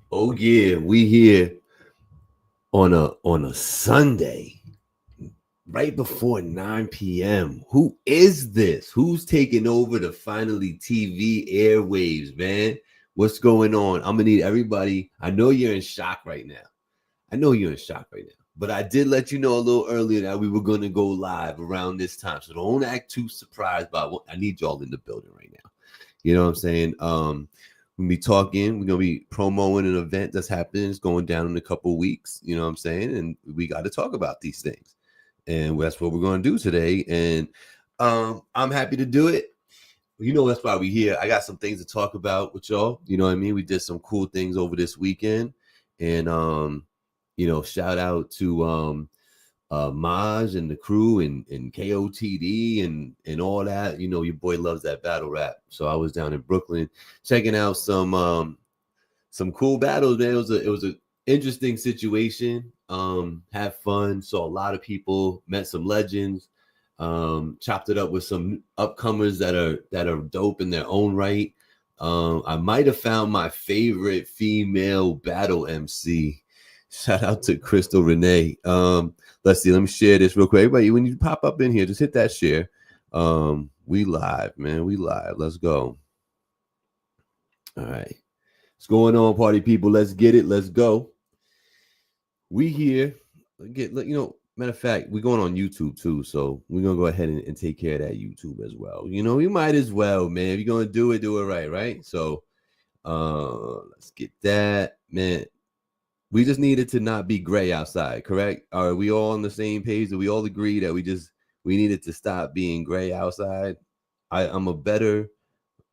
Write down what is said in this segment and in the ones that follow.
Oh yeah, we here on a Sunday, right before 9 p.m. Who is this? Who's taking over the Finally TV airwaves, man? What's going on? I'm gonna need everybody. I know you're in shock right now. But I did let you know a little earlier that we were gonna go live around this time. So don't act too surprised by what I need y'all in the building right now. You know what I'm saying? We'll be talking. We're gonna be promoting an event that's happening. It's going down in a couple of weeks. You know what I'm saying? And we got to talk about these things, and that's what we're gonna do today. And I'm happy to do it. You know that's why we're here. I got some things to talk about with y'all. You know what I mean? We did some cool things over this weekend, and shout out to Maj and the crew and KOTD and all that. You know, your boy loves that battle rap. So I was down in Brooklyn checking out some cool battles, man. It was an interesting situation. Had fun, saw a lot of people, met some legends, chopped it up with some upcomers that are dope in their own right. I might have found my favorite female battle MC. Shout out to Crystal Renee. Let's see. Let me share this real quick. Everybody, when you pop up in here, just hit that share. We live, man. We live. Let's go. All right. What's going on, party people? Let's get it. Let's go. We here. Matter of fact, we're going on YouTube too. So we're going to go ahead and take care of that YouTube as well. You know, we might as well, man. If you're going to do it right, right? So let's get that, man. We just needed to not be gray outside, correct? Are we all on the same page? Do we all agree that we needed to stop being gray outside? I'm a better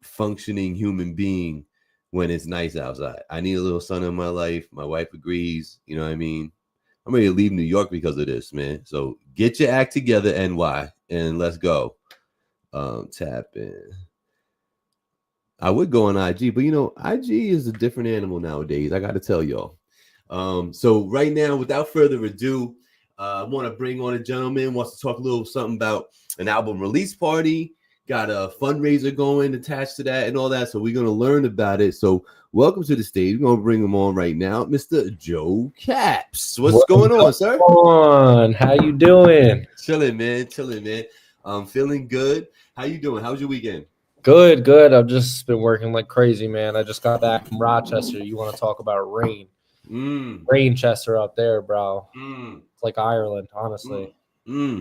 functioning human being when it's nice outside. I need a little sun in my life. My wife agrees. You know what I mean? I'm ready to leave New York because of this, man. So get your act together, NY, and let's go. Tap in. I would go on IG, but IG is a different animal nowadays. I got to tell y'all. So right now, without further ado, I want to bring on a gentleman who wants to talk a little something about an album release party, got a fundraiser going attached to that and all that. So we're going to learn about it. So welcome to the stage. We're going to bring him on right now, Mr. Joe Caps. What's going on, sir? How you doing? Chilling, man. I'm feeling good. How you doing? How's your weekend? Good. I've just been working like crazy, man. I just got back from Rochester. You want to talk about rain? Rainchester up there, bro. It's like Ireland, honestly. Now,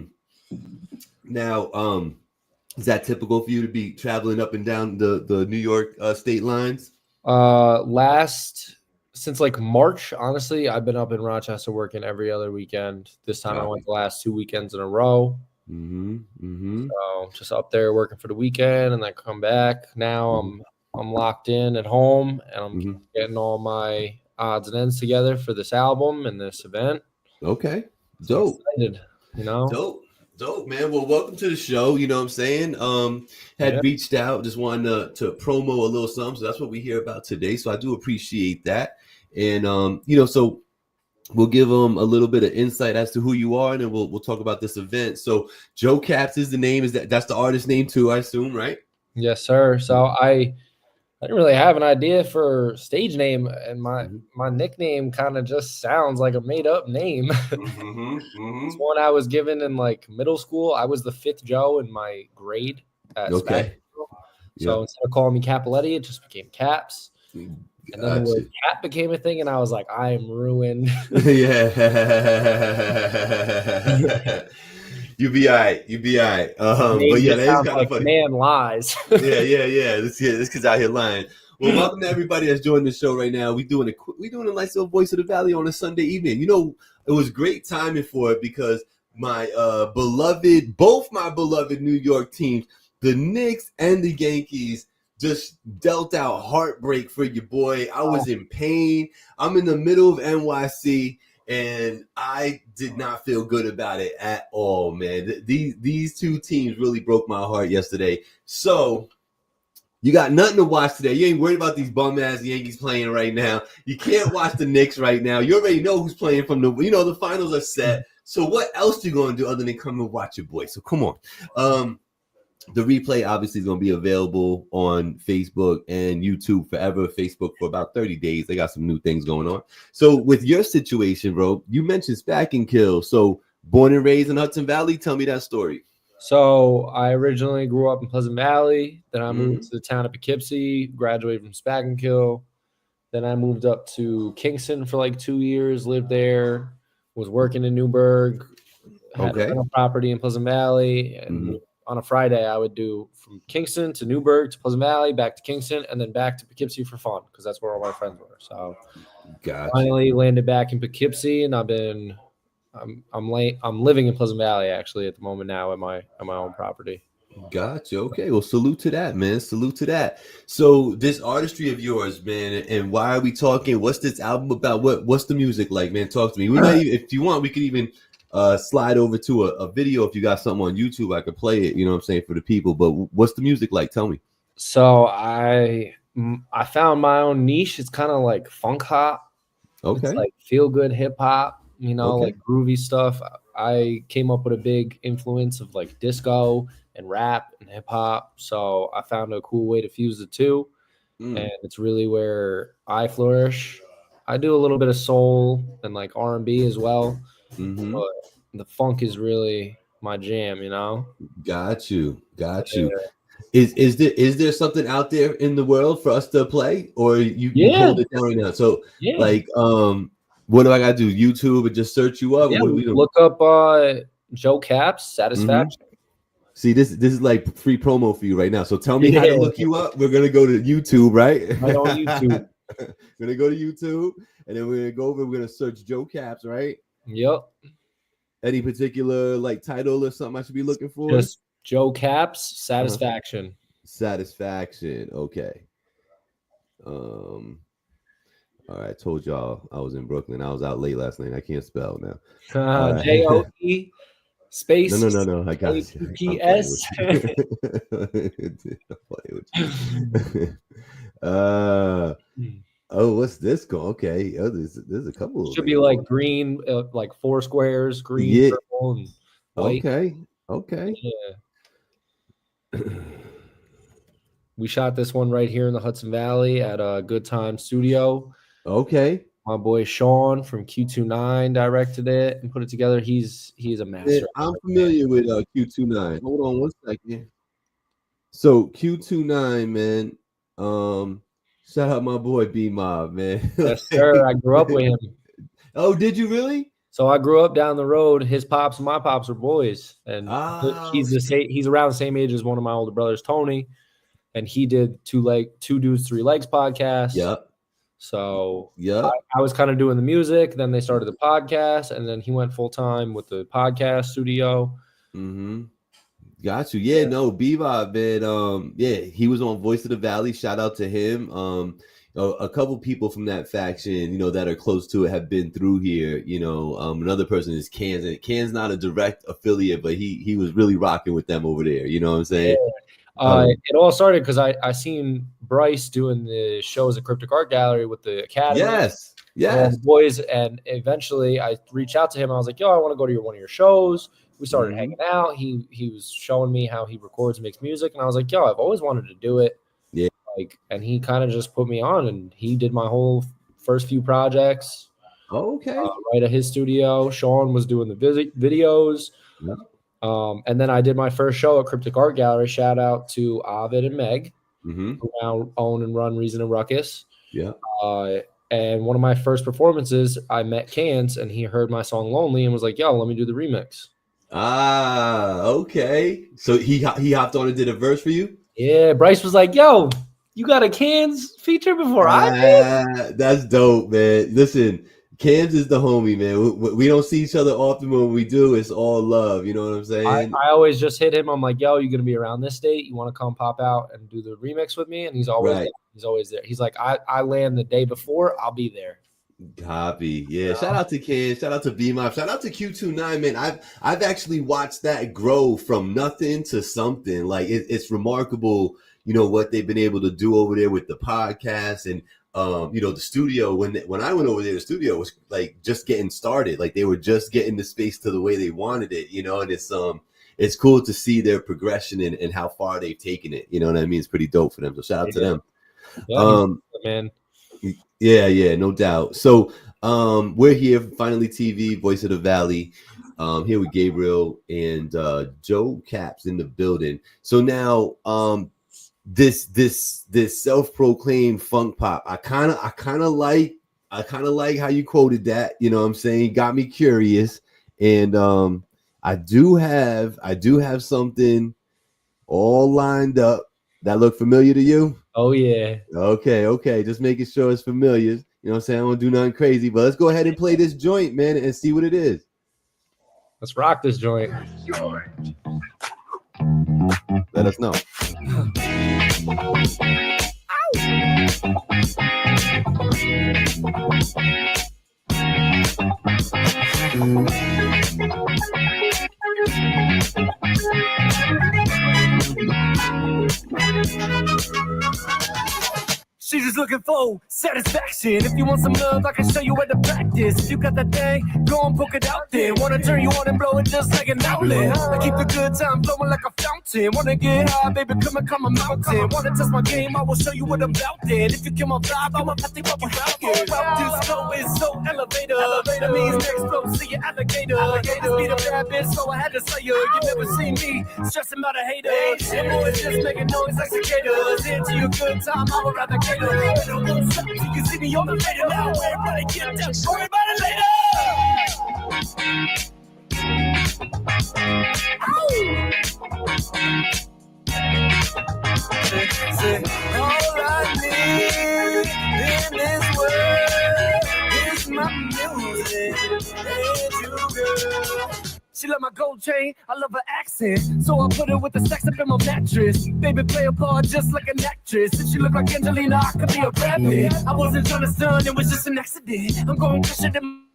is that typical for you to be traveling up and down the New York state lines? Since like March, honestly, I've been up in Rochester working every other weekend. This time I went the last 2 weekends in a row. So just up there working for the weekend and then come back. Now I'm locked in at home and I'm getting all my odds and ends together for this album and this event. Okay. Dope. So excited, Dope, man. Well, welcome to the show. You know what I'm saying? Reached out, just wanted to promo a little something. So that's what we hear about today. So I do appreciate that. And so we'll give them a little bit of insight as to who you are, and then we'll talk about this event. So Joe Caps is the name. That's the artist name too, I assume, right? Yes, sir. So I didn't really have an idea for stage name, and my nickname kind of just sounds like a made up name. It's one I was given in like middle school. I was the 5th Joe in my grade at okay. So instead of calling me Capoletti, it just became Caps. And then the word cat became a thing, and I was like, I am ruined. Yeah. You be all right. But yeah, that is kind of funny. Man lies. Yeah. This kid's out here lying. Well, welcome to everybody that's joining the show right now. We doing a nice little Voice of the Valley on a Sunday evening. You know, it was great timing for it because both my beloved New York teams, the Knicks and the Yankees, just dealt out heartbreak for your boy. I was in pain. I'm in the middle of NYC, and I did not feel good about it at all, man. These two teams really broke my heart yesterday. So you got nothing to watch today. You ain't worried about these bum-ass Yankees playing right now. You can't watch the Knicks right now. You already know who's playing from the finals are set. So what else you going to do other than come and watch your boy? So come on. The replay obviously is going to be available on Facebook and YouTube forever. Facebook for about 30 days. They got some new things going on. So with your situation, bro, you mentioned Spack and Kill. So born and raised in Hudson Valley. Tell me that story. So I originally grew up in Pleasant Valley. Then I moved to the town of Poughkeepsie, graduated from Spack and Kill. Then I moved up to Kingston for like 2 years, lived there, was working in Newburgh, had a rental property in Pleasant Valley. And on a Friday, I would do from Kingston to Newburgh to Pleasant Valley, back to Kingston, and then back to Poughkeepsie for fun because that's where all my friends were. So finally landed back in Poughkeepsie, and I'm living in Pleasant Valley actually at the moment now at my own property. Gotcha. Okay. Well, salute to that, man. Salute to that. So this artistry of yours, man, and why are we talking? What's this album about? What's the music like, man? Talk to me. We might even, if you want, we could even slide over to a video. If you got something on YouTube, I could play it, you know what I'm saying, for the people. But what's the music like? Tell me. So I found my own niche. It's kind of like funk hop. Okay. It's like feel good hip hop, like groovy stuff. I came up with a big influence of like disco and rap and hip hop. So I found a cool way to fuse the two. And it's really where I flourish. I do a little bit of soul and like R&B as well. But the funk is really my jam, Got you. Is there something out there in the world for us to play, or you hold it down right now? So like what do I gotta do? YouTube and just search you up? Yeah, What do we do? Look up Joe Caps Satisfaction. See, this is like free promo for you right now. So tell me how to look you up. We're gonna go to YouTube, right? Right on YouTube. We're gonna go to YouTube, and then we're gonna go over. We're gonna search Joe Caps, right? Yep. Any particular like title or something I should be looking for? Just Joe Caps Satisfaction. Satisfaction. Okay. All right. I told y'all I was in Brooklyn. I was out late last night. I can't spell now. J-O-E space. No. I got A-P-P-S. What's this called? Okay. Oh, there's a couple. Should be like green, like 4 squares, green, purple, and white. Okay. Yeah. We shot this one right here in the Hudson Valley at a Good Time Studio. Okay. My boy Sean from Q29 directed it and put it together. He's a master. I'm familiar with Q29. Hold on one second. So Q29, man. Shout out my boy B Mob, man. Yes, sir. I grew up with him. Oh, did you really? So I grew up down the road. His pops and my pops were boys, and he's around the same age as one of my older brothers, Tony. And he did Two Dudes, Three Legs podcast. Yep. So I was kind of doing the music. Then they started the podcast, and then he went full time with the podcast studio. Got you. Yeah, no, Bebop, man. He was on Voice of the Valley. Shout out to him. A couple people from that faction, that are close to it have been through here. Another person is Cans, and Cans not a direct affiliate, but he was really rocking with them over there. You know what I'm saying? Yeah. It all started because I seen Bryce doing the shows at Cryptic Art Gallery with the Academy. Yes. Boys, and eventually I reached out to him. I was like, "Yo, I want to go to one of your shows." We started hanging out. He was showing me how he records and makes music, and I was like, "Yo, I've always wanted to do it." Yeah. And he kind of just put me on, and he did my whole first few projects. Okay. Right at his studio. Sean was doing the videos. Yeah. And then I did my first show at Cryptic Art Gallery. Shout out to Ovid and Meg, who now own and run Reason and Ruckus. Yeah. And one of my first performances, I met Cans, and he heard my song Lonely and was like, "Yo, let me do the remix." Okay. So he hopped on and did a verse for you? Yeah, Bryce was like, "Yo, you got a Cans feature before I did?" That's dope, man. Listen, Cams is the homie, man. We don't see each other often, but when we do, it's all love. You know what I'm saying? I always just hit him. I'm like, "Yo, you gonna be around this date? You want to come pop out and do the remix with me?" And he's always there. He's always there. He's like, I land the day before. I'll be there. Copy. Yeah. Shout out to Ken. Shout out to B-Mob. Shout out to Q29, man. I've actually watched that grow from nothing to something. Like it's remarkable, what they've been able to do over there with the podcast and the studio. When I went over there, the studio was like just getting started. Like they were just getting the space to the way they wanted it, and it's cool to see their progression and how far they've taken it. You know what I mean? It's pretty dope for them. So shout out to them. Yeah, man. Yeah, no doubt. So we're here, Finally TV, Voice of the Valley. Here with Gabriel and Joe Caps in the building. So now this self-proclaimed funk pop, I kind of like how you quoted that. You know what I'm saying? Got me curious. And I do have something all lined up that look familiar to you. Oh yeah. Okay. Just making sure it's familiar. You know what I'm saying? I don't do nothing crazy, but let's go ahead and play this joint, man, and see what it is. Let's rock this joint. Let us know. She's just looking for satisfaction. If you want some love, I can show you where to practice. If you got that thing, go and poke it out there. Wanna turn you on and blow it just like an outlet. I keep the good time flowing like a fountain. Wanna get high, baby, come and climb a mountain. Wanna test my game, I will show you what I'm about then. If you kill my vibe, I will have to pop you out here. This flow is so elevator. That means next flow, see you alligator. This be the bad bitch, so I had to say you. You never seen me stressing about a hater. And boys just making noise like cicadas. Into your good time, I will rather cater. You see me on the radar now. Everybody get down. Worry about it later. All I need in this world is my music and you, girl. She love my gold chain, I love her accent. So I put her with the sex up in my mattress. Baby, play a part just like an actress. If she look like Angelina, I could be a Brad Pitt. I wasn't trying to stun, it was just an accident. I'm going push it in.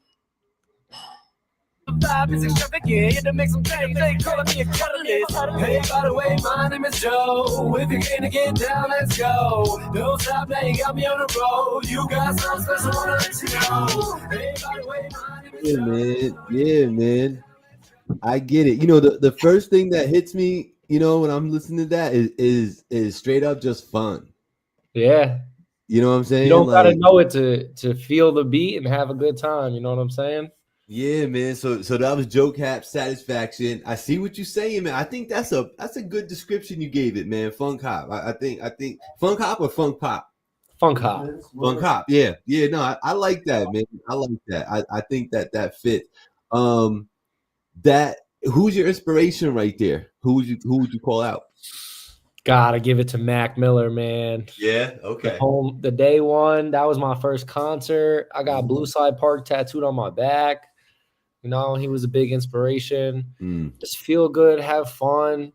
The vibe is extravagant, yeah, to make some change. They calling me a catalyst. Hey, by the way, my name is Joe. If you're gonna get down, let's go. Don't stop, now you got me on the road. You got something special, wanna let you know. Hey, by the way, my name is Joe. Yeah, man. I get it. You know, the first thing that hits me, you know, when I'm listening to that is straight up just fun. Yeah. You know what I'm saying? You don't gotta know it to feel the beat and have a good time. You know what I'm saying? Yeah, man. So that was Joe Cap's Satisfaction. I see what you're saying, man. I think that's a good description you gave it, man. Funk hop. I think funk hop or funk pop. Funk hop. Funk hop. Yeah. No, I like that, man. I like that. I think that fits. That who's your inspiration right there? Who would you call out? Gotta give it to Mac Miller, man. Yeah, okay. The day one, that was my first concert. I got Blue Side Park tattooed on my back. You know, he was a big inspiration. Just feel good, have fun.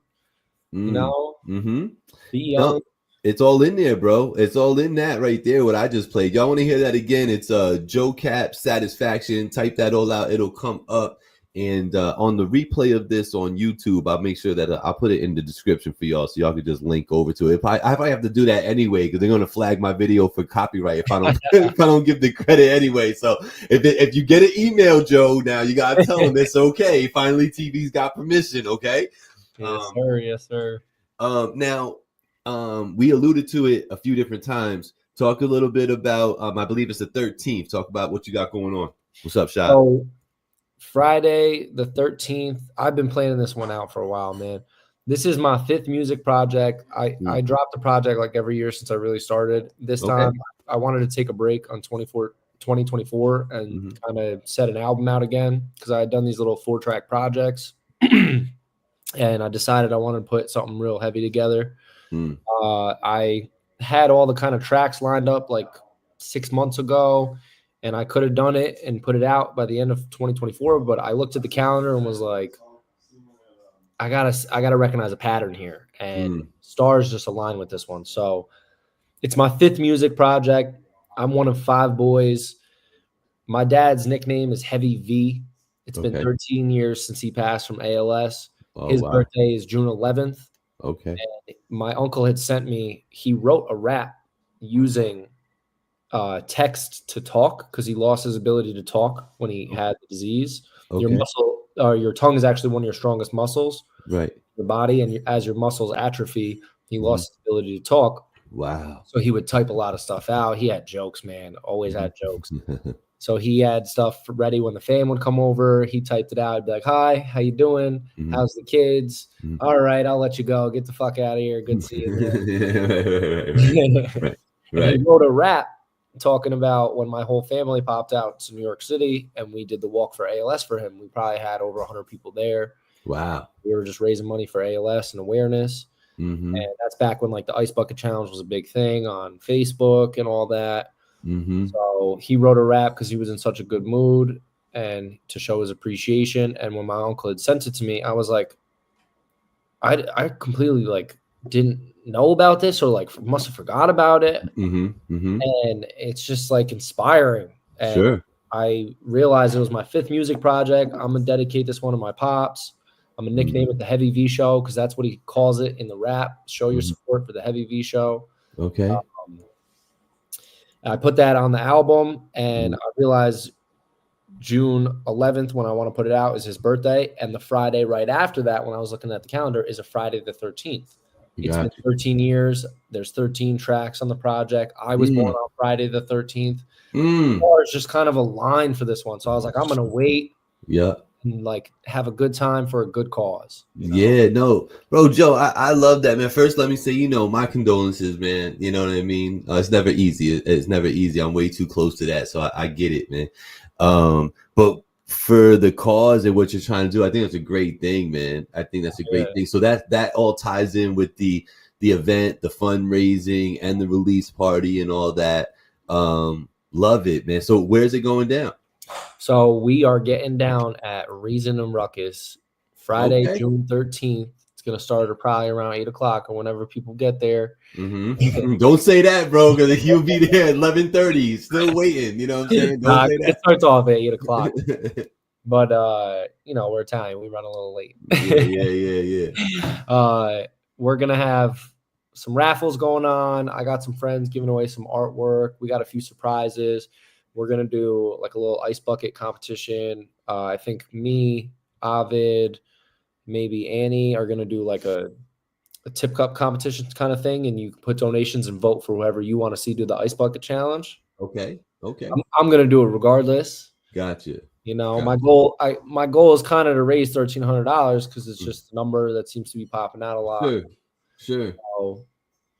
You know, be young. No, it's all in there, bro. It's all in that right there. What I just played. Y'all want to hear that again? It's Joe Cap Satisfaction. Type that all out. It'll come up. And on the replay of this on YouTube, I'll make sure that I'll put it in the description for y'all, so y'all can just link over to it. I have to do that anyway because they're gonna flag my video for copyright if I don't if I don't give the credit anyway. So if you get an email, Joe, now you gotta tell them it's okay. Finally, TV's got permission. Okay. Yes, sir. Now, we alluded to it a few different times. Talk a little bit about I believe it's the 13th. Talk about what you got going on. What's up, Shot? So, Friday the 13th, I've been planning this one out for a while, man. This is my 5th music project. I dropped the project like every year since I really started. This time I wanted to take a break on 2024 and kind of set an album out again because I had done these little 4-track projects. And I decided I wanted to put something real heavy together. I had all the kind of tracks lined up like 6 months ago. And I could have done it and put it out by the end of 2024, but I looked at the calendar and was like, I gotta recognize a pattern here, and stars just align with this one. So it's my 5th music project. I'm one of 5 boys. My dad's nickname is Heavy V. It's been 13 years since he passed from ALS. His birthday is June 11th. Okay. And my uncle had sent me. He wrote a rap using text to talk because he lost his ability to talk when he had the disease. Your tongue is actually one of your strongest muscles. Right. your body, and as your muscles atrophy, he lost his ability to talk. Wow. So he would type a lot of stuff out. He had jokes, man. Always had jokes. So he had stuff ready when the fam would come over. He typed it out. He'd be like, "Hi, how you doing? How's the kids? All right, I'll let you go. Get the fuck out of here. Good seeing you." And he wrote a rap talking about when my whole family popped out to New York City and we did the walk for ALS for him. We probably had over 100 people there. Wow. We were just raising money for ALS and awareness. And that's back when like the Ice Bucket Challenge was a big thing on Facebook and all that. So he wrote a rap because he was in such a good mood and to show his appreciation. And when my uncle had sent it to me, I was like, I completely like didn't know about this or like must have forgot about it. And it's just like inspiring. And I realized it was my 5th music project. I'm gonna dedicate this one to my pops. I'm gonna nickname it the Heavy V Show because that's what he calls it in the rap. Show your support for the Heavy V Show. Okay. I put that on the album, and I realized June 11th, when I want to put it out, is his birthday. And the Friday right after that, when I was looking at the calendar, is a Friday the 13th. It's been 13 years. There's 13 tracks on the project. I was born on Friday the 13th. Or it's just kind of a line for this one. So I was like, I'm going to wait. And like have a good time for a good cause. You know? Yeah, no, bro, Joe, I love that, man. First, let me say, my condolences, man. You know what I mean? It's never easy. It's never easy. I'm way too close to that. So I get it, man. But for the cause and what you're trying to do, I think that's a great thing, man. I think that's a great thing. So that all ties in with the event, the fundraising and the release party and all that. Love it, man. So where's it going down? So we are getting down at Reason and Ruckus Friday, June 13th. It's going to start probably around 8 o'clock or whenever people get there. Don't say that, bro, because you'll be there at 11:30, still waiting. You know what I'm saying? Don't say that. It starts off at 8 o'clock. But, we're Italian. We run a little late. Yeah. We're going to have some raffles going on. I got some friends giving away some artwork. We got a few surprises. We're going to do like a little ice bucket competition. I think me, Ovid, maybe Annie are going to do like a tip cup competition kind of thing. And you can put donations and vote for whoever you want to see do the ice bucket challenge. Okay. I'm going to do it regardless. Gotcha. My goal is kind of to raise $1,300 because it's just a number that seems to be popping out a lot. Sure. So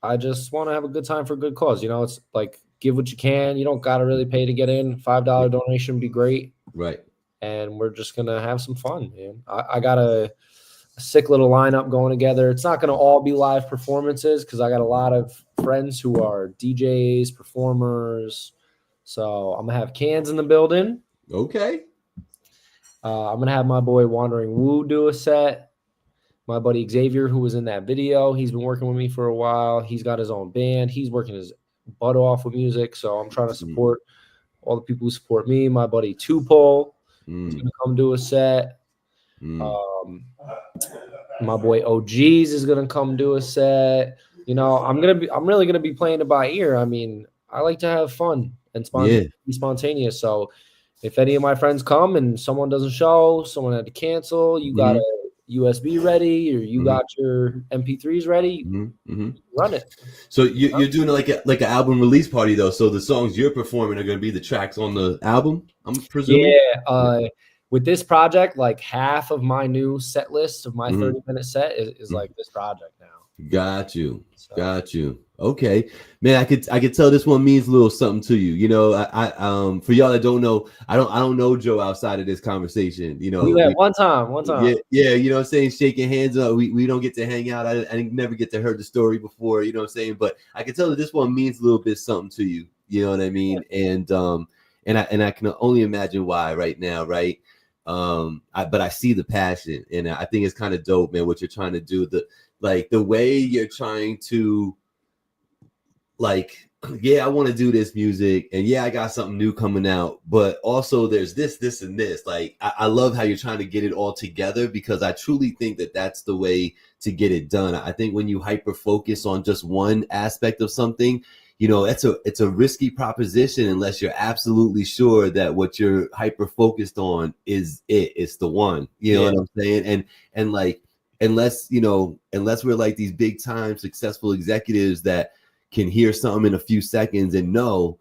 I just want to have a good time for a good cause. It's like, give what you can. You don't got to really pay to get in. $5 donation would be great. Right. And we're just going to have some fun, man. I got a sick little lineup going together. It's not going to all be live performances because I got a lot of friends who are DJs, performers. So I'm going to have Cans in the building. Okay. I'm going to have my boy Wandering Woo do a set. My buddy Xavier, who was in that video, he's been working with me for a while. He's got his own band. He's working his butt off with music, so I'm trying to support all the people who support me. My buddy Tupol is gonna come do a set. My boy OGs is gonna come do a set. I'm really gonna be playing it by ear. I mean, I like to have fun and be spontaneous. So if any of my friends come and someone doesn't show, someone had to cancel, you got a USB ready, or you got your MP3s ready, run it. So you're doing like an album release party though. So the songs you're performing are going to be the tracks on the album, I'm presuming. Yeah. With this project, like half of my new set list of my 30-minute set is like this project now. Got you. Okay, man. I could tell this one means a little something to you. I for y'all that don't know, I don't know Joe outside of this conversation. One time. Yeah. You know what I'm saying? Shaking hands. We don't get to hang out. I never get to hear the story before. You know what I'm saying? But I can tell that this one means a little bit something to you. You know what I mean? And I can only imagine why right now, right? But I see the passion, and I think it's kind of dope, man. What you're trying to do, the way you're trying to, I want to do this music, and I got something new coming out, but also there's this, and this. I love how you're trying to get it all together, because I truly think that that's the way to get it done. I think when you hyper focus on just one aspect of something, it's a risky proposition unless you're absolutely sure that what you're hyper focused on it's the one. You know what I'm saying? And unless we're like these big time successful executives that can hear something in a few seconds and know,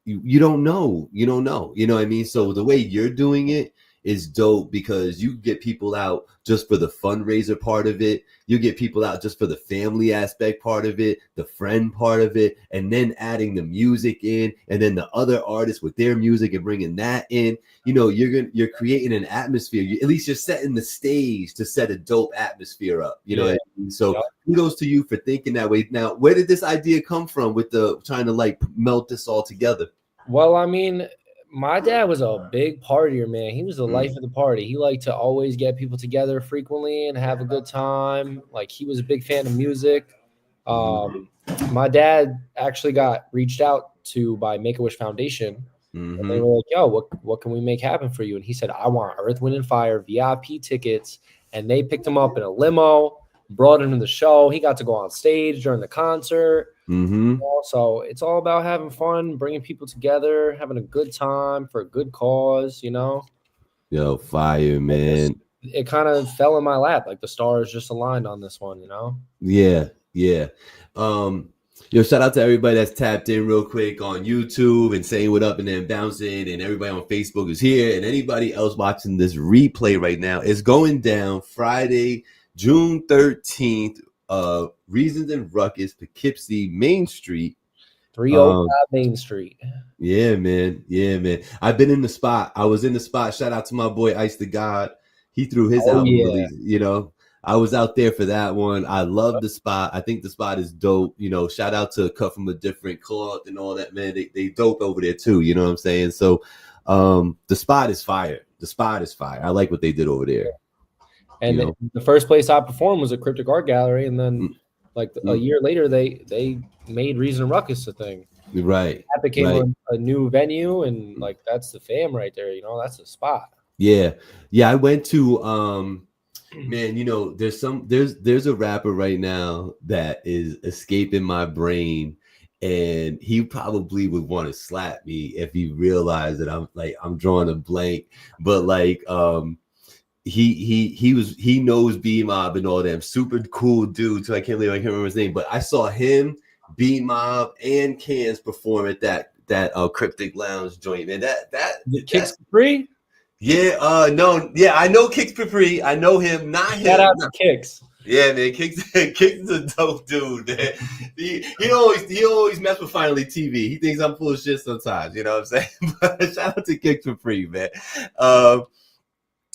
you don't know, you know what I mean? So the way you're doing it is dope, because you get people out just for the fundraiser part of it. You get people out just for the family aspect part of it, the friend part of it, and then adding the music in, and then the other artists with their music and bringing that in. You're creating an atmosphere. At least you're setting the stage to set a dope atmosphere up. You know what I mean? So kudos to you for thinking that way. Now, where did this idea come from with the trying to like melt this all together? Well, I mean, my dad was a big partier, man. He was the life of the party. He liked to always get people together frequently and have a good time. Like, he was a big fan of music. My dad actually got reached out to by Make-A-Wish Foundation. And they were like, yo, what can we make happen for you? And he said, I want Earth, Wind, and Fire VIP tickets. And they picked him up in a limo, brought him to the show. He got to go on stage during the concert. So it's all about having fun, bringing people together, having a good time for a good cause, Yo, fire, man. It kind of fell in my lap. Like the stars just aligned on this one, Yeah. Yo, shout out to everybody that's tapped in real quick on YouTube and saying what up and then bouncing, and everybody on Facebook is here, and anybody else watching this replay right now. Is going down Friday, June 13th. Reasons and Ruckus, Poughkeepsie, Main Street. 305 Main Street. Yeah, man. I've been in the spot. I was in the spot. Shout out to my boy Ice the God. He threw his album release, I was out there for that one. I love the spot. I think the spot is dope. Shout out to Cut From a Different Cloth and all that, man. They dope over there too. You know what I'm saying? So the spot is fire. I like what they did over there. And the first place I performed was at Cryptic Art Gallery, and then a year later they made Reason and Ruckus a thing. Right. That became a new venue, and like that's the fam right there. That's the spot. Yeah. I went to man, there's a rapper right now that is escaping my brain, and he probably would want to slap me if he realized that I'm drawing a blank, but like he knows B-Mob and all them, super cool dude too. I can't remember his name, but I saw him, B-Mob, and Cans perform at that Cryptic Lounge joint, man. Kicks Free. I know Kicks Capri. I know him, not him. Shout out to Kicks. Yeah, man, Kicks is a dope dude, man. He always mess with Finally TV. He thinks I'm full of shit sometimes, you know what I'm saying? But shout out to Kicks Capri, man.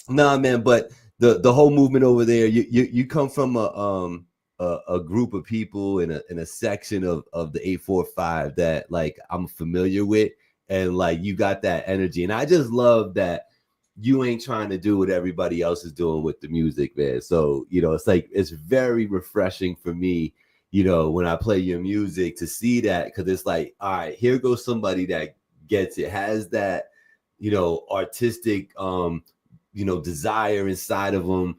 Nah, man, but the whole movement over there, you come from a group of people in a section of the 845 that like I'm familiar with, and like you got that energy, and I just love that you ain't trying to do what everybody else is doing with the music, man. So it's like it's very refreshing for me, when I play your music, to see that, because it's like, all right, here goes somebody that gets it, has that artistic desire inside of him,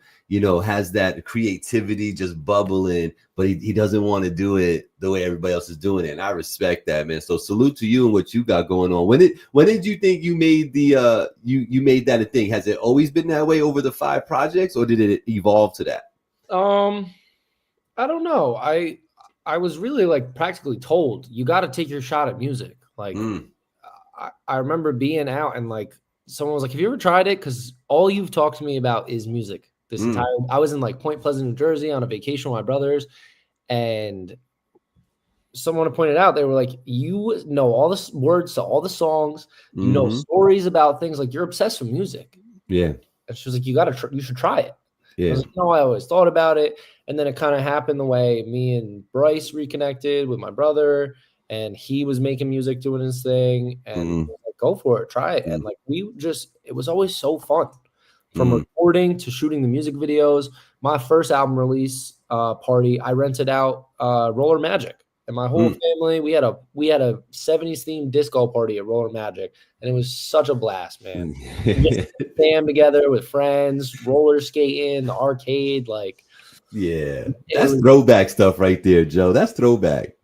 has that creativity just bubbling, but he doesn't want to do it the way everybody else is doing it. And I respect that, man. So salute to you and what you got going on. When did you think you made the you made that a thing? Has it always been that way over the 5 projects, or did it evolve to that? I don't know. I was really like practically told, you got to take your shot at music. Like I remember being out and like someone was like, have you ever tried it? Because all you've talked to me about is music. I was in like Point Pleasant, New Jersey on a vacation with my brothers, and someone pointed out, they were like, you know all the words to all the songs, you know stories about things, like you're obsessed with music. Yeah. And she was like, you should try it. Yeah. I was like, no, I always thought about it. And then it kind of happened the way me and Bryce reconnected with my brother, and he was making music, doing his thing, and like, go for it, try it. And like it was always so fun. From recording to shooting the music videos. My first album release party, I rented out Roller Magic, and my whole family, we had a 70s themed disco party at Roller Magic, and it was such a blast, man. Band together with friends, roller skating, the arcade, like. Yeah, that's throwback stuff right there, Joe. That's throwback.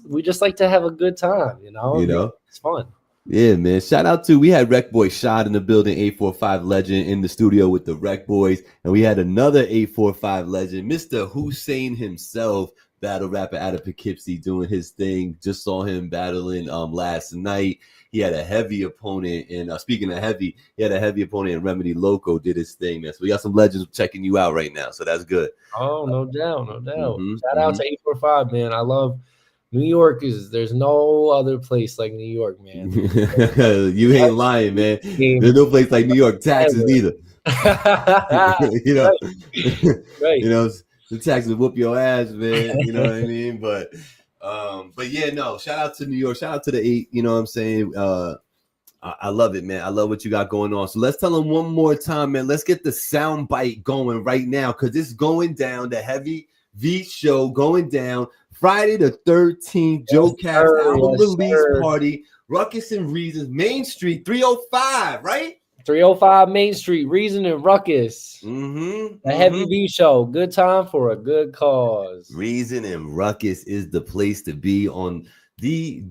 We just like to have a good time, it's fun. Yeah, man. Shout out to, we had Rec Boy Shot in the building, 845 legend in the studio with the Rec Boys. And we had another 845 legend, Mr. Hussein himself, battle rapper out of Poughkeepsie, doing his thing. Just saw him battling last night. He had a heavy opponent. And speaking of heavy, he had a heavy opponent, and Remedy Loco did his thing, man. So we got some legends checking you out right now. So that's good. Oh, no doubt. No doubt. Shout out to 845, man. I love New York. There's no other place like New York, man. You ain't lying, man. There's no place like New York. Taxes neither. You know, right. You know, the taxes whoop your ass, man. You know what I mean? But yeah, no. Shout out to New York. Shout out to the 8. You know what I'm saying? I love it, man. I love what you got going on. So let's tell them one more time, man. Let's get the sound bite going right now, because it's going down. The Heavy V show going down Friday the 13th. Joe Caps album release party. Ruckus and Reasons, Main Street, 305, right? 305 Main Street, Reason and Ruckus. The Heavy V show. Good time for a good cause. Reason and Ruckus is the place to be on the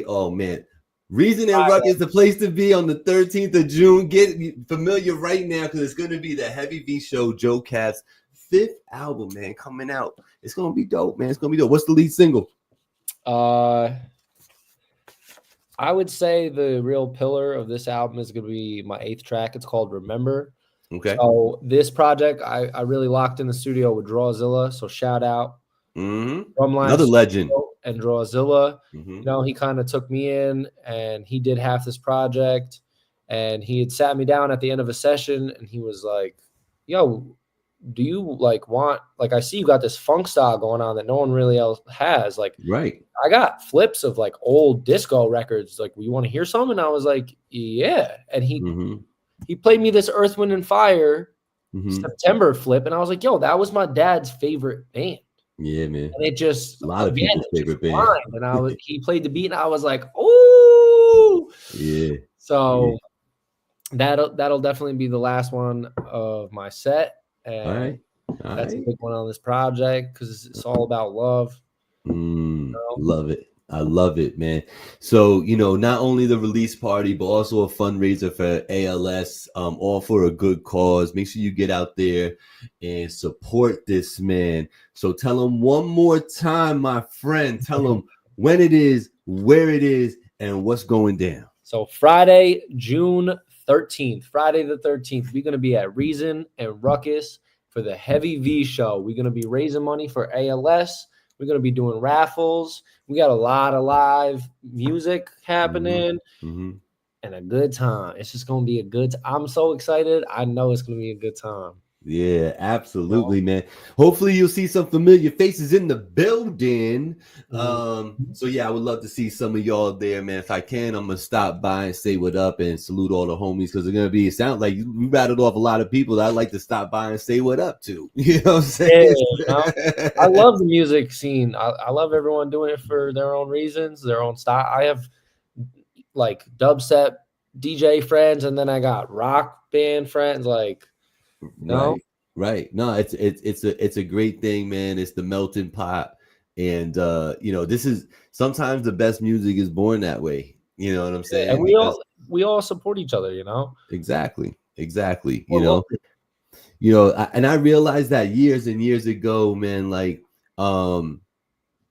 oh man. Reason and Ruckus is the place to be on the 13th of June. Get familiar right now, because it's going to be the Heavy V show, Joe Caps' 5th album, man, coming out. It's going to be dope, man. It's going to be dope. What's the lead single? I would say the real pillar of this album is going to be my 8th track. It's called Remember. Okay. So this project, I really locked in the studio with Drawzilla. So shout out. Another legend. And Drawzilla. You know, he kind of took me in, and he did half this project, and he had sat me down at the end of a session, and he was like, yo, do you want, I see you got this funk style going on that no one really else has. Right. I got flips of old disco records. You want to hear some? And I was like, yeah. And he played me this Earth, Wind and Fire September flip. And I was like, yo, that was my dad's favorite band. Yeah, man. And it just, a lot of people's favorite band. And he played the beat, and I was like, oh, yeah. So that'll definitely be the last one of my set. And that's a big one on this project, because it's all about love. Love it. I love it, man. So, not only the release party, but also a fundraiser for ALS, all for a good cause. Make sure you get out there and support this man. So tell him one more time, my friend. Tell him when it is, where it is, and what's going down. So Friday, June 13th, Friday the 13th, we're going to be at Reason and Ruckus for the Heavy V show. We're going to be raising money for ALS. We're going to be doing raffles. We got a lot of live music happening and a good time. It's just going to be a good time. I'm so excited. I know it's going to be a good time. Yeah, absolutely, man. Hopefully you'll see some familiar faces in the building. So yeah, I would love to see some of y'all there, man. If I can, I'm gonna stop by and say what up and salute all the homies, because they're gonna be, it sounds like you rattled off a lot of people that I'd like to stop by and say what up to. You know what I'm saying? Yeah, I love the music scene. I love everyone doing it for their own reasons, their own style. I have dubstep DJ friends, and then I got rock band friends. Right. No, it's a great thing, man. It's the melting pot. And this is sometimes the best music is born that way. You know what I'm saying? And we all support each other, Exactly. And I realized that years and years ago, man,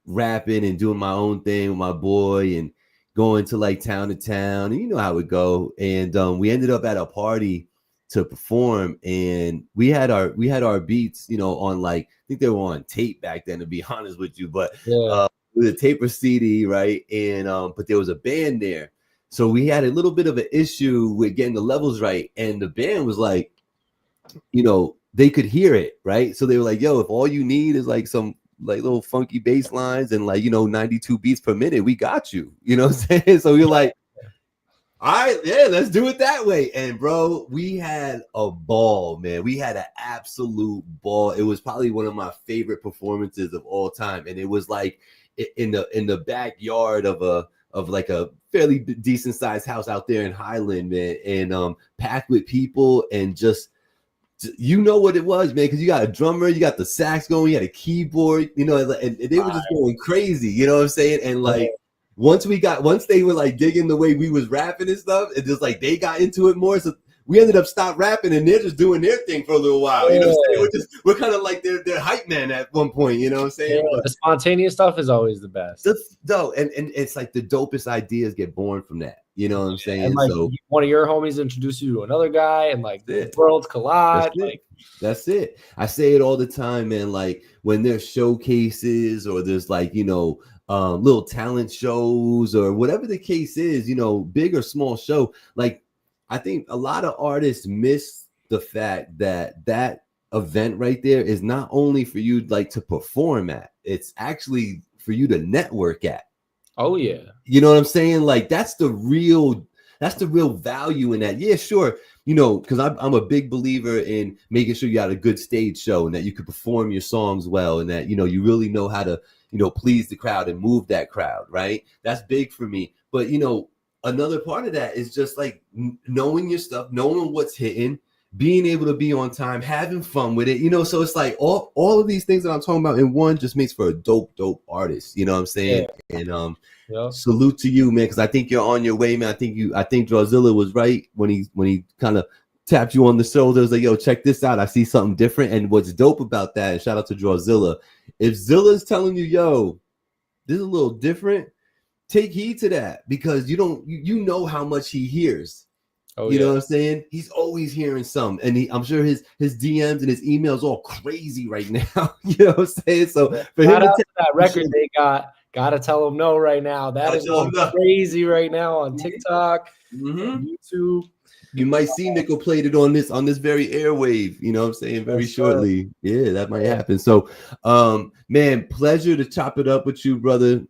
rapping and doing my own thing with my boy and going to town to town, and you know how it go. And we ended up at a party to perform, and we had our beats, on I think they were on tape back then, to be honest with you, but with a tape or CD, right? And but there was a band there, so we had a little bit of an issue with getting the levels right, and the band was like, they could hear it, right? So they were like, yo, if all you need is some little funky bass lines and 92 beats per minute, we got you. You know what I'm saying? So we were like, all right, yeah, let's do it that way. And bro, we had a ball, man. We had an absolute ball. It was probably one of my favorite performances of all time. And it was in the backyard of a fairly decent sized house out there in Highland, man. And packed with people, and just, you know what it was, man, because you got a drummer, you got the sax going, you had a keyboard, and they were just going crazy, you know what I'm saying? And once they were like digging the way we was rapping and stuff, it just like they got into it more. So we ended up stop rapping and they're just doing their thing for a little while. You know what I'm saying? We're kind of like their hype man at one point, you know what I'm saying? Yeah, the spontaneous stuff is always the best. And it's like the dopest ideas get born from that. You know what I'm saying? And like so one of your homies introduced you to another guy and like the worlds collide. That's it. I say it all the time, man. Like when there's showcases or there's like, little talent shows or whatever the case is, big or small show. Like I think a lot of artists miss the fact that event right there is not only for you like to perform at, it's actually for you to network at. Oh yeah. You know what I'm saying? Like that's the real value in that. Yeah, sure. Because I'm a big believer in making sure you got a good stage show and that you can perform your songs well and that, you really know how to, please the crowd and move that crowd. Right. That's big for me. But, another part of that is just like knowing your stuff, knowing what's hitting, being able to be on time, having fun with it, so it's like all of these things that I'm talking about in one just makes for a dope artist, you know what I'm saying? Yeah. And salute to you, man, because I think you're on your way, man. I think Drawzilla was right when he kind of tapped you on the shoulder. Was like, yo, check this out. I see something different. And what's dope about that, and shout out to Drawzilla, if Zilla's telling you, yo, this is a little different, take heed to that because you know how much he hears. Oh, you know what I'm saying? He's always hearing some, and I'm sure his DMs and his emails all crazy right now. You know what I'm saying? So for him to that record they gotta tell him no right now. That is crazy right now on TikTok, YouTube. You might see Nickel played it on this very airwave. You know what I'm saying? Very shortly. Yeah, that might happen. So, man, pleasure to chop it up with you, brother.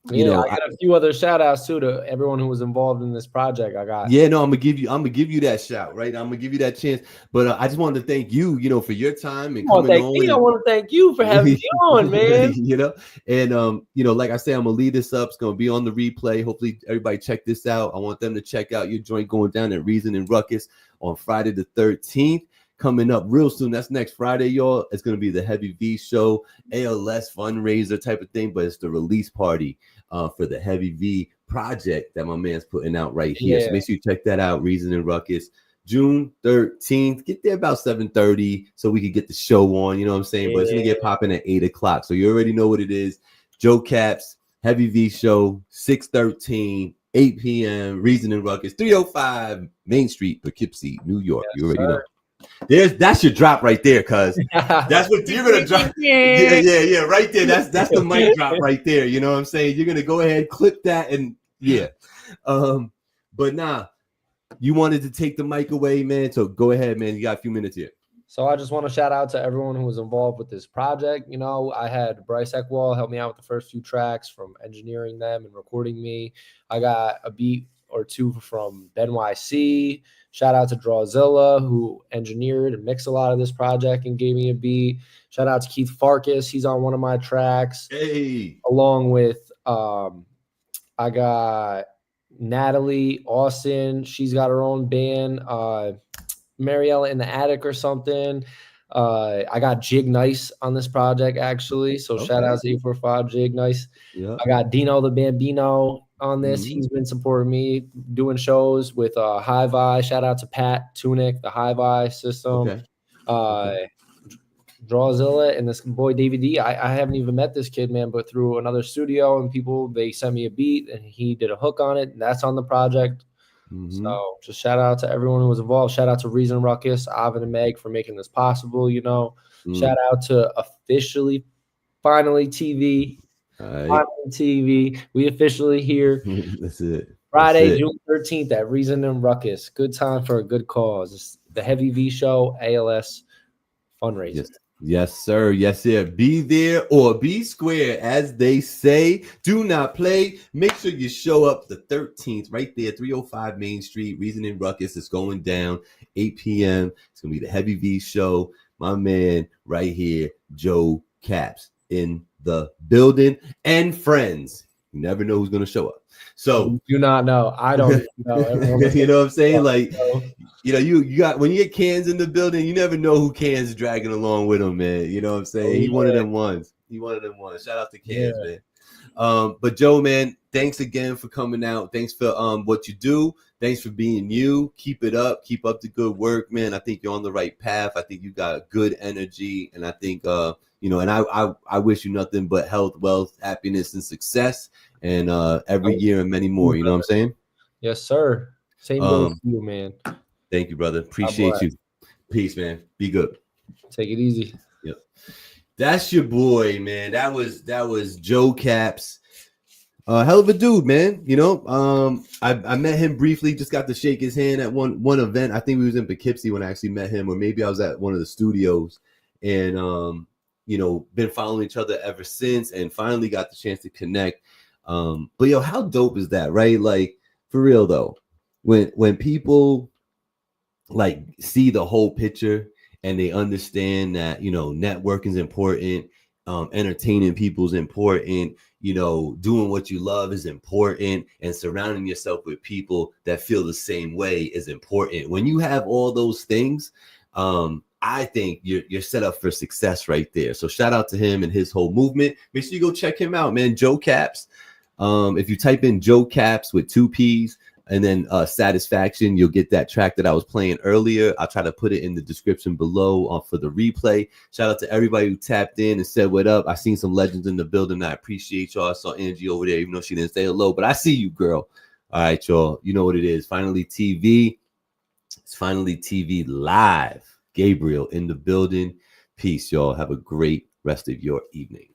I got a few other shout outs too to everyone who was involved in this project. I'm gonna give you that shout, right? I'm gonna give you that chance. But I just wanted to thank you, for your time and coming on. I want to thank you for having me on, man. And like I said, I'm gonna lead this up. It's gonna be on the replay. Hopefully everybody check this out. I want them to check out your joint going down at Reason and Ruckus on Friday the 13th. Coming up real soon. That's next Friday, y'all. It's going to be the Heavy V show, ALS fundraiser type of thing, but it's the release party for the Heavy V project that my man's putting out right here. So make sure you check that out, Reason and Ruckus. June 13th. Get there about 7:30 so we can get the show on, you know what I'm saying? But it's going to get popping at 8 o'clock. So you already know what it is. Joe Caps, Heavy V show, 6:13, 8 p.m., Reason and Ruckus, 305 Main Street, Poughkeepsie, New York. You already know. That's your drop right there, cuz that's what you're gonna drop. Yeah, right there. That's the mic drop right there. You know what I'm saying? You're gonna go ahead, clip that, and but nah, you wanted to take the mic away, man. So go ahead, man. You got a few minutes here. So I just want to shout out to everyone who was involved with this project. I had Bryce Eckwall help me out with the first few tracks from engineering them and recording me. I got a beat or two from Ben YC. Shout out to Drawzilla, who engineered and mixed a lot of this project and gave me a beat. Shout out to Keith Farkas. He's on one of my tracks. Hey. Along with I got Natalie Austin. She's got her own band, Mariella in the Attic or something. I got Jig Nice on this project, actually. So shout out to 845 Jig Nice. Yep. I got Dino the Bambino on this. Mm-hmm. He's been supporting me doing shows with Hi-Vi. Shout out to Pat Tunick, the Hi-Vi system. Drawzilla and this boy David D. I haven't even met this kid, man, but through another studio and people, they sent me a beat and he did a hook on it, and that's on the project. Mm-hmm. So just shout out to everyone who was involved. Shout out to Reason Ruckus, Avin and Meg for making this possible. Shout out to Finally TV. Finally TV. We officially here. That's it. Friday, June 13th at Reason and Ruckus. Good time for a good cause. It's the Heavy V show, ALS fundraiser. Yes, sir. Yes, sir. Be there or be square, as they say. Do not play. Make sure you show up the 13th right there, 305 Main Street, Reason and Ruckus. It's going down 8 p.m. It's going to be the Heavy V show. My man right here, Joe Caps, in the building, and friends. You never know who's going to show up. So do not know. I don't know. You know what I'm saying? Like, you got, when you get Cans in the building, you never know who Cans dragging along with him, man. You know what I'm saying? He one of them ones. Shout out to Cans, But Joe, man, thanks again for coming out. Thanks for what you do. Thanks for being you. Keep it up. Keep up the good work, man. I think you're on the right path. I think you got good energy, and I think and I wish you nothing but health, wealth, happiness, and success, and every year and many more. You know what I'm saying? Yes, sir. Same goes to you, man. Thank you, brother. Appreciate you. Peace, man. Be good. Take it easy. Yep. That's your boy, man. That was Joe Caps. Hell of a dude, man. I met him briefly, just got to shake his hand at one event. I think we was in Poughkeepsie when I actually met him, or maybe I was at one of the studios, and been following each other ever since, and finally got the chance to connect. But yo, how dope is that, right? Like, for real though, when people like see the whole picture and they understand that networking is important, entertaining people is important, doing what you love is important, and surrounding yourself with people that feel the same way is important. When you have all those things, I think you're set up for success right there. So shout out to him and his whole movement. Make sure you go check him out, man. Joe Caps. If you type in Joe Caps with 2 P's and then Satisfaction, you'll get that track that I was playing earlier. I'll try to put it in the description below for the replay. Shout out to everybody who tapped in and said what up. I seen some legends in the building. I appreciate y'all. I saw Angie over there, even though she didn't say hello, but I see you, girl. All right, y'all. You know what it is. Finally TV. It's Finally TV live. Gabriel in the building. Peace, y'all. Have a great rest of your evening.